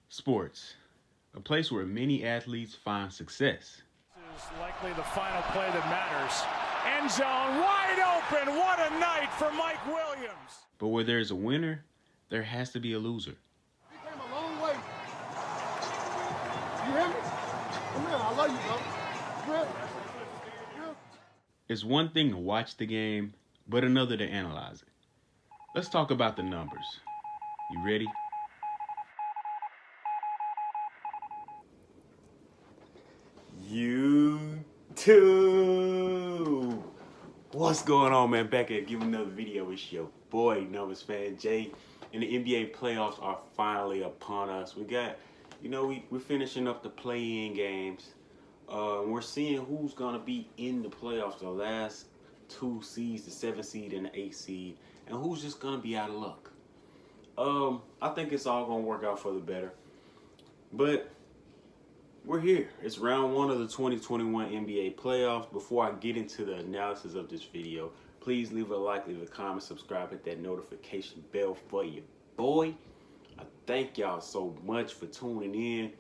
Sports, a place where many athletes find success. This is likely the final play that matters. End zone wide open. What a night for Mike Williams. But where there's a winner, there has to be a loser. He came a long way. You hear me? Come here, I love you, bro. Real. It's one thing to watch the game, but another to analyze it. Let's talk about the numbers. You ready? YouTube. What's going on, man? Back at giving another video. It's your boy, Numbers Fan Jay. And the NBA playoffs are finally upon us. We got, we're finishing up the play-in games. We're seeing who's gonna be in the playoffs. The last two seeds, the 7 seed and the 8 seed, and who's just gonna be out of luck. I think it's all gonna work out for the better. But we're here. It's round one of the 2021 NBA playoffs. Before I get into the analysis of this video, please leave a like, leave a comment, subscribe, hit that notification bell for your boy. I thank y'all so much for tuning in.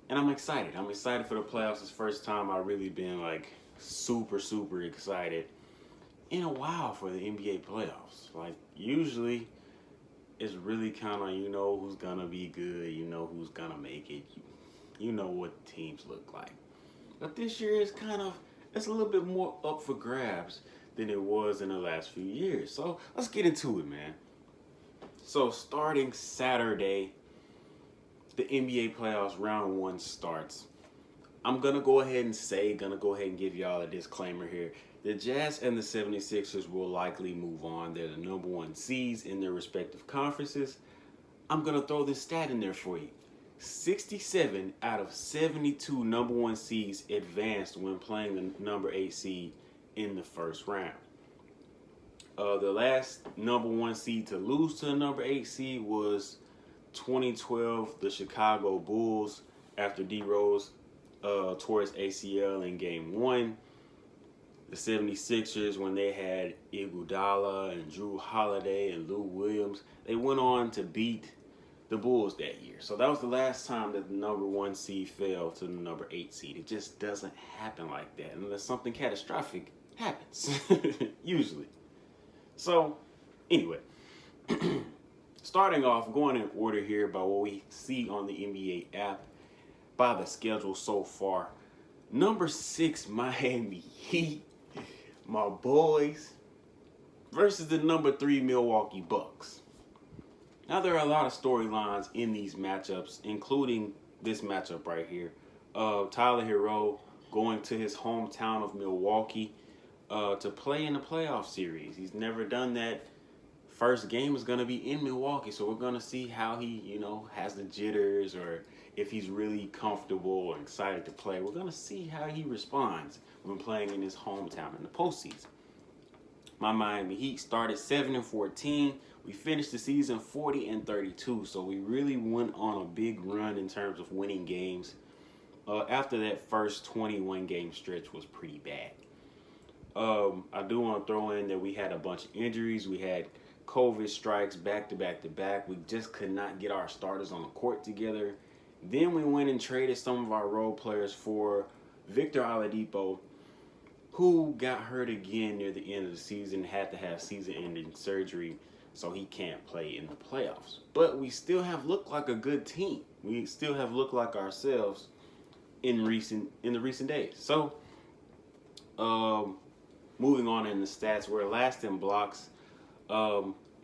And I'm excited. I'm excited for the playoffs. It's the first time I've really been like super excited in a while for the NBA playoffs. Like usually it's really kind of, who's gonna be good, who's gonna make it. You know what teams look like. But this year is it's a little bit more up for grabs than it was in the last few years. So let's get into it, man. So starting Saturday, the NBA playoffs round one starts. I'm gonna go ahead and give y'all a disclaimer here. The Jazz and the 76ers will likely move on. They're the number one seeds in their respective conferences. I'm gonna throw this stat in there for you. 67 out of 72 number one seeds advanced when playing the number 8 seed in the first round. The last number one seed to lose to the number 8 seed was 2012, the Chicago Bulls, after D Rose tore his ACL in game one. The 76ers, when they had Iguodala and Drew Holiday and Lou Williams, they went on to beat the Bulls that year. So that was the last time that the number one seed fell to the number 8 seed. It just doesn't happen like that unless something catastrophic happens, usually. So, anyway, starting off, going in order here by what we see on the NBA app, by the schedule so far. Number 6, Miami Heat, my boys, versus the number 3, Milwaukee Bucks. Now, there are a lot of storylines in these matchups, including this matchup right here. Tyler Hero going to his hometown of Milwaukee to play in the playoff series. He's never done that. First game is going to be in Milwaukee, so we're going to see how he, has the jitters or if he's really comfortable and excited to play. We're going to see how he responds when playing in his hometown in the postseason. My Miami Heat started 7-14. We finished the season 40-32, so we really went on a big run in terms of winning games. After that first 21 game stretch was pretty bad. I do want to throw in that we had a bunch of injuries. We had COVID strikes back to back. We just could not get our starters on the court together. Then we went and traded some of our role players for Victor Oladipo, who got hurt again near the end of the season, had to have season-ending surgery, so he can't play in the playoffs. But we still have looked like a good team. We still have looked like ourselves in the recent days. So, moving on in the stats, we're last in blocks.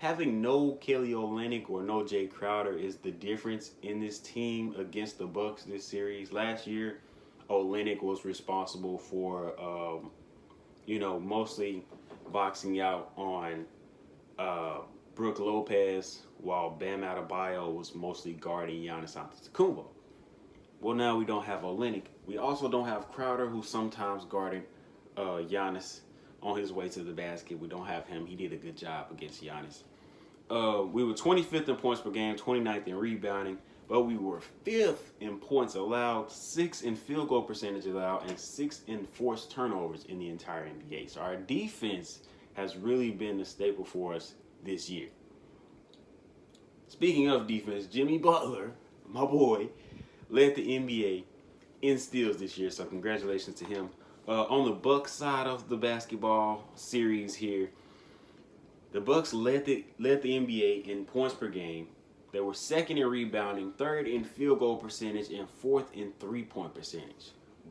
Having no Kelly Olynyk or no Jay Crowder is the difference in this team against the Bucks this series. Last year, Olynyk was responsible for, mostly boxing out on Brook Lopez, while Bam Adebayo was mostly guarding Giannis Antetokounmpo. Well, now we don't have Olynyk. We also don't have Crowder, who's sometimes guarding Giannis on his way to the basket. We don't have him. He did a good job against Giannis. We were 25th in points per game, 29th in rebounding, but we were 5th in points allowed, 6th in field goal percentage allowed, and 6th in forced turnovers in the entire NBA. So our defense has really been the staple for us this year. Speaking of defense, Jimmy Butler my boy, led the NBA in steals this year. So congratulations to him. On the Bucks side of the basketball series here, the Bucks led the NBA in points per game. They were second in rebounding, third in field goal percentage, and fourth in three-point percentage.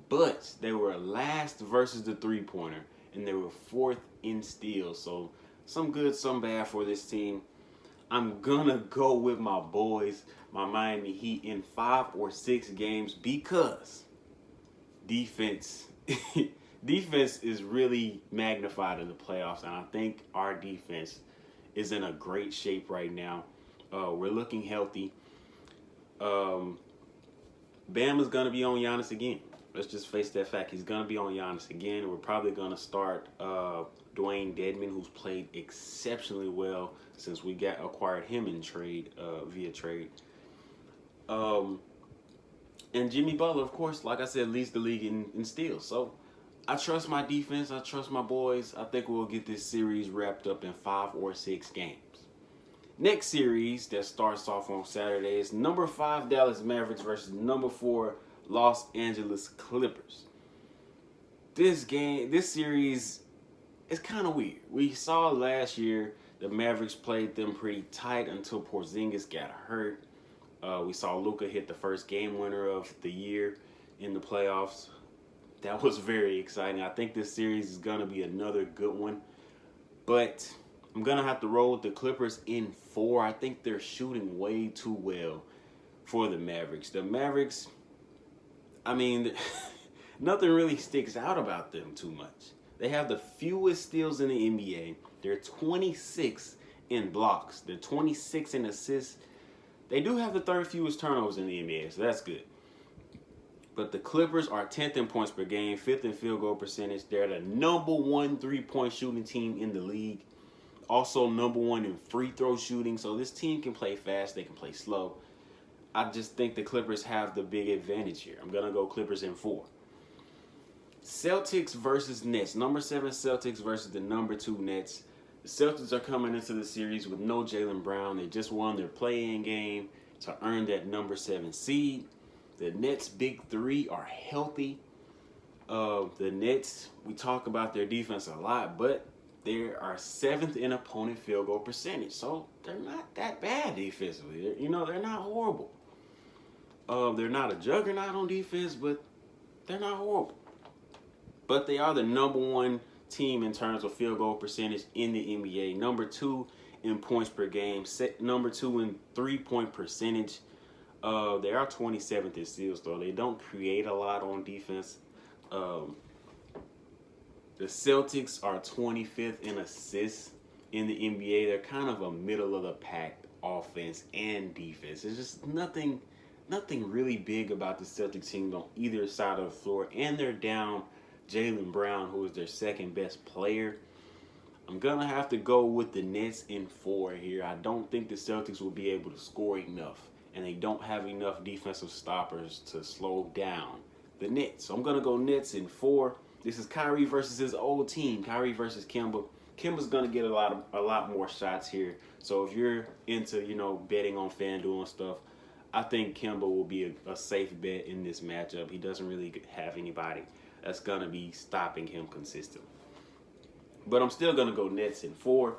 But they were last versus the three-pointer, and they were fourth in steals. So some good, some bad for this team. I'm gonna go with my boys, my Miami Heat, in 5 or 6 games because defense is really magnified in the playoffs, and I think our defense is in a great shape right now. We're looking healthy. Bam is gonna be on Giannis again. Let's just face that fact. He's gonna be on Giannis again. We're probably gonna start Dwayne Dedmon, who's played exceptionally well since we acquired him in trade via trade. And Jimmy Butler, of course, like I said, leads the league in steals. So I trust my defense. I trust my boys. I think we'll get this series wrapped up in 5 or 6 games. Next series that starts off on Saturday is number 5 Dallas Mavericks versus number 4 Los Angeles Clippers. This series is kind of weird. We saw last year the Mavericks played them pretty tight until Porzingis got hurt. We saw Luka hit the first game winner of the year in the playoffs. That was very exciting. I think this series is going to be another good one. But I'm going to have to roll with the Clippers in 4. I think they're shooting way too well for the Mavericks. The Mavericks, I mean, nothing really sticks out about them too much. They have the fewest steals in the NBA. They're 26 in blocks. They're 26 in assists. They do have the 3rd fewest turnovers in the NBA, so that's good. But the Clippers are 10th in points per game, 5th in field goal percentage. They're the number 1 3-point shooting team in the league. Also number 1 in free throw shooting. So this team can play fast. They can play slow. I just think the Clippers have the big advantage here. I'm going to go Clippers in 4. Celtics versus Nets. Number 7 Celtics versus the number 2 Nets. The Celtics are coming into the series with no Jaylen Brown. They just won their play-in game to earn that number 7 seed. The Nets' big 3 are healthy. The Nets, we talk about their defense a lot, but they are 7th in opponent field goal percentage. So they're not that bad defensively. They're not horrible. They're not a juggernaut on defense, but they're not horrible. But they are the number 1 team in terms of field goal percentage in the NBA. Number 2 in points per game. Number 2 in 3-point percentage. They are 27th in steals, though. They don't create a lot on defense. The Celtics are 25th in assists in the NBA. They're kind of a middle-of-the-pack offense and defense. There's just nothing really big about the Celtics team on either side of the floor. And they're down Jaylen Brown, who is their 2nd best player. I'm going to have to go with the Nets in 4 here. I don't think the Celtics will be able to score enough. And they don't have enough defensive stoppers to slow down the Nets. So I'm going to go Nets in 4. This is Kyrie versus his old team. Kyrie versus Kemba. Kemba's going to get a lot more shots here. So if you're into, betting on FanDuel and stuff, I think Kemba will be a safe bet in this matchup. He doesn't really have anybody that's going to be stopping him consistently. But I'm still going to go Nets in 4.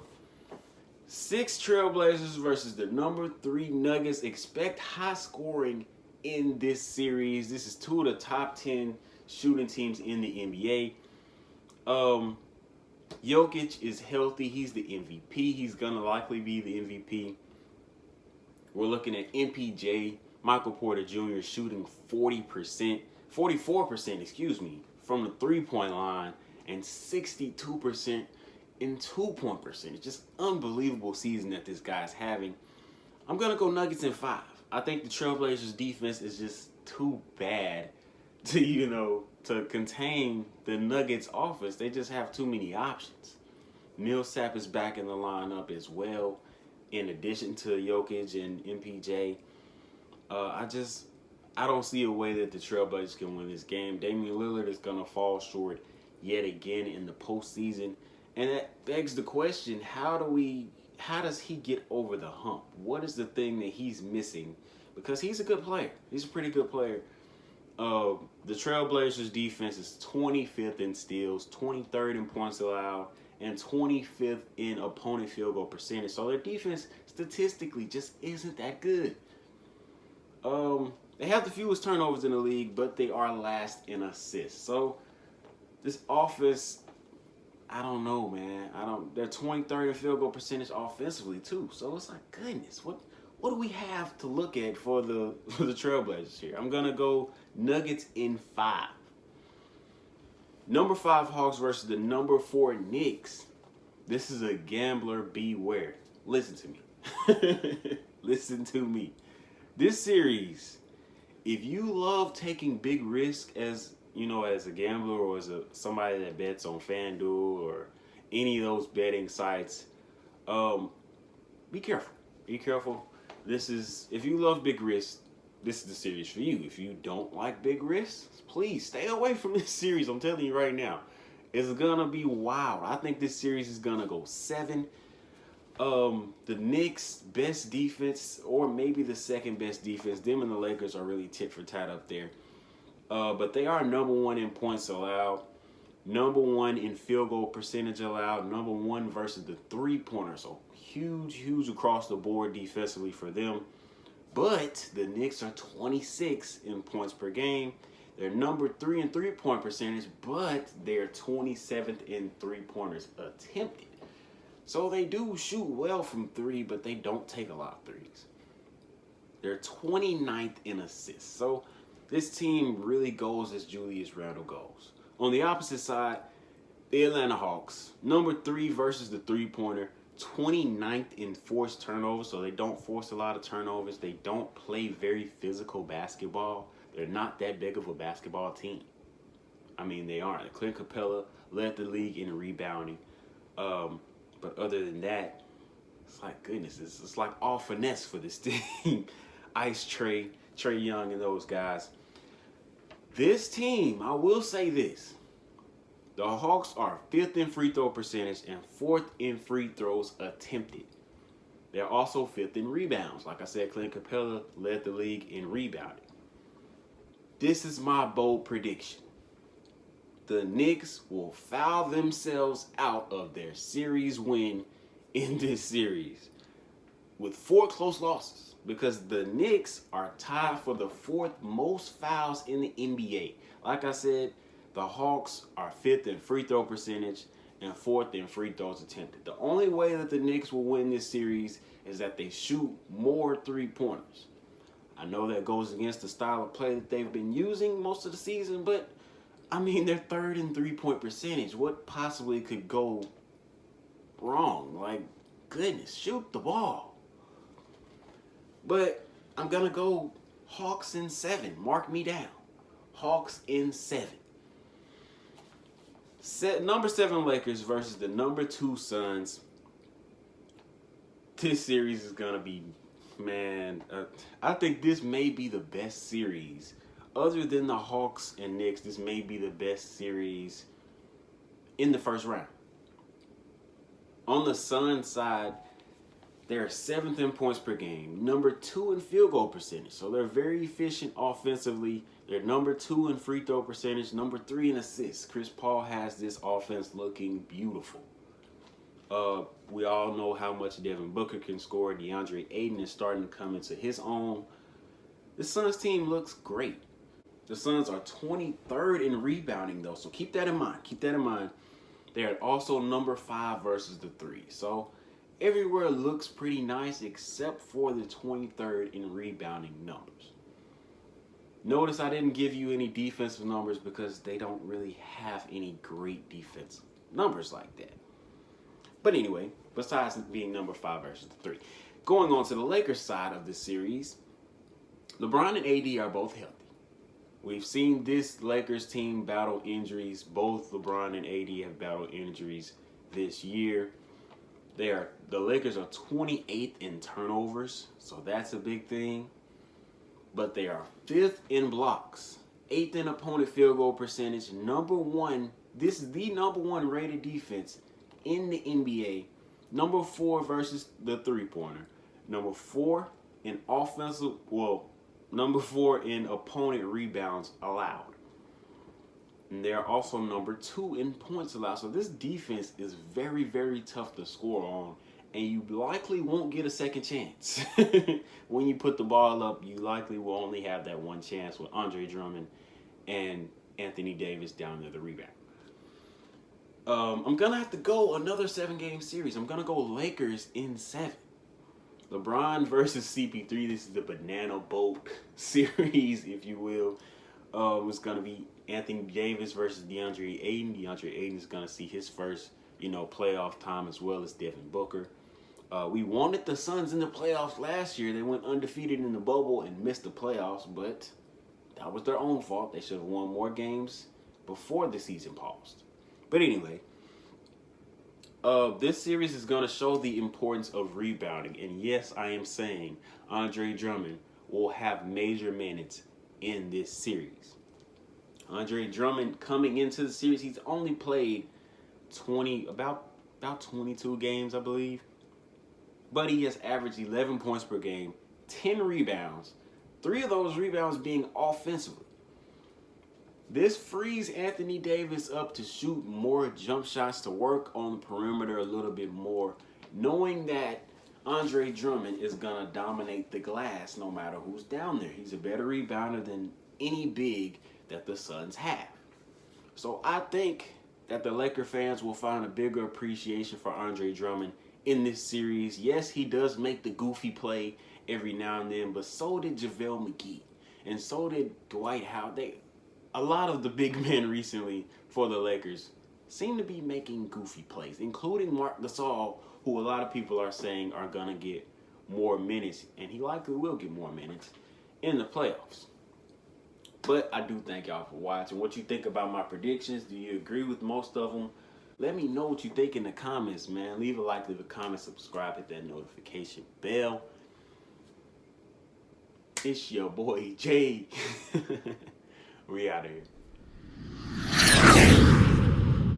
6 Trailblazers versus the number 3 Nuggets. Expect high scoring in this series. This is 2 of the top 10 shooting teams in the NBA. Jokic is healthy. He's the MVP. He's going to likely be the MVP. We're looking at MPJ, Michael Porter Jr. shooting 44%, from the 3-point line and 62% in 2-point percentage. Just unbelievable season that this guy's having. I'm going to go Nuggets in 5. I think the Trailblazers defense is just too bad to contain the Nuggets offense. They just have too many options. Millsap is back in the lineup as well, in addition to Jokic and MPJ. I don't see a way that the Trailblazers can win this game. Damian Lillard is going to fall short yet again in the postseason. And that begs the question, how do we how does he get over the hump? What is the thing that he's missing? Because he's a good player. He's a pretty good player. The Trailblazers defense is 25th in steals, 23rd in points allowed, and 25th in opponent field goal percentage. So their defense statistically just isn't that good. They have the fewest turnovers in the league, but they are last in assists. So this offense, I don't know, man. They're 23rd in field goal percentage offensively too. So it's like, goodness, what do we have to look at for the Trailblazers here? I'm gonna go Nuggets in 5. Number 5 Hawks versus the number 4 Knicks. This is a gambler beware. Listen to me. Listen to me. This series, if you love taking big risks as a gambler or as somebody that bets on FanDuel or any of those betting sites, be careful. Be careful. If you love big risks, this is the series for you. If you don't like big risks, please stay away from this series. I'm telling you right now. It's gonna be wild. I think this series is gonna go 7. The Knicks' best defense, or maybe the second best defense, them and the Lakers are really tit for tat up there. But they are number 1 in points allowed, number 1 in field goal percentage allowed, number 1 versus the three-pointer. So huge across the board defensively for them. But the Knicks are 26 in points per game. They're number 3 in three-point percentage, but they're 27th in three-pointers attempted. So they do shoot well from 3, but they don't take a lot of threes. They're 29th in assists. So this team really goes as Julius Randle goes. On the opposite side, the Atlanta Hawks, number 3 versus the three-pointer, 29th in forced turnovers, so they don't force a lot of turnovers. They don't play very physical basketball. They're not that big of a basketball team. I mean, they aren't. Clint Capella led the league in rebounding. But other than that, it's like, goodness, it's like all finesse for this team. Ice Trae Young, and those guys. This team, I will say this. The Hawks are 5th in free throw percentage and 4th in free throws attempted. They're also 5th in rebounds. Like I said, Clint Capella led the league in rebounding. This is my bold prediction. The Knicks will foul themselves out of their series win in this series with 4 close losses, because the Knicks are tied for the 4th most fouls in the NBA. Like I said, the Hawks are 5th in free throw percentage and 4th in free throws attempted. The only way that the Knicks will win this series is that they shoot more three-pointers. I know that goes against the style of play that they've been using most of the season, but I mean, they're 3rd in three-point percentage. What possibly could go wrong? Like, goodness, shoot the ball. But I'm going to go Hawks in 7. Mark me down. Hawks in 7. Number 7 Lakers versus the number 2 Suns. This series is going to be, man, I think this may be the best series. Other than the Hawks and Knicks, this may be the best series in the first round. On the Suns side, they're 7th in points per game, number 2 in field goal percentage. So they're very efficient offensively. They're number 2 in free throw percentage, number 3 in assists. Chris Paul has this offense looking beautiful. We all know how much Devin Booker can score. DeAndre Ayton is starting to come into his own. The Suns team looks great. The Suns are 23rd in rebounding, though, so keep that in mind. Keep that in mind. They're also number 5 versus the 3. So everywhere looks pretty nice except for the 23rd in rebounding numbers. Notice I didn't give you any defensive numbers because they don't really have any great defensive numbers like that. But anyway, besides being number 5 versus the 3. Going on to the Lakers side of the series, LeBron and AD are both healthy. We've seen this Lakers team battle injuries. Both LeBron and AD have battled injuries this year. The Lakers are 28th in turnovers, so that's a big thing. But they are 5th in blocks, 8th in opponent field goal percentage, number 1. This is the number 1 rated defense in the NBA, Number 4 versus the three-pointer. Number 4 in number 4 in opponent rebounds allowed. And they're also number 2 in points allowed. So this defense is very, very tough to score on. And you likely won't get a second chance. When you put the ball up, you likely will only have that one chance with Andre Drummond and Anthony Davis down near the rebound. I'm going to have to go another 7-game series. I'm going to go Lakers in 7. LeBron versus CP3. This is the banana boat series, if you will. It's going to be Anthony Davis versus DeAndre Ayton. DeAndre Ayton is going to see his first, playoff time as well as Devin Booker. We wanted the Suns in the playoffs last year. They went undefeated in the bubble and missed the playoffs, but that was their own fault. They should have won more games before the season paused. But anyway, this series is going to show the importance of rebounding. And yes, I am saying Andre Drummond will have major minutes in this series. Andre Drummond coming into the series, he's only played about 22 games, I believe. But he has averaged 11 points per game, 10 rebounds, 3 of those rebounds being offensively. This frees Anthony Davis up to shoot more jump shots, to work on the perimeter a little bit more, knowing that Andre Drummond is going to dominate the glass no matter who's down there. He's a better rebounder than any big that the Suns have. So I think that the Laker fans will find a bigger appreciation for Andre Drummond in this series. Yes, he does make the goofy play every now and then, but so did JaVale McGee. And so did Dwight Howard. A lot of the big men recently for the Lakers seem to be making goofy plays, including Marc Gasol, who a lot of people are saying are going to get more minutes, and he likely will get more minutes in the playoffs. But I do thank y'all for watching. What you think about my predictions? Do you agree with most of them? Let me know what you think in the comments, man. Leave a like, leave a comment, subscribe, hit that notification bell. It's your boy, Jay. We out of here.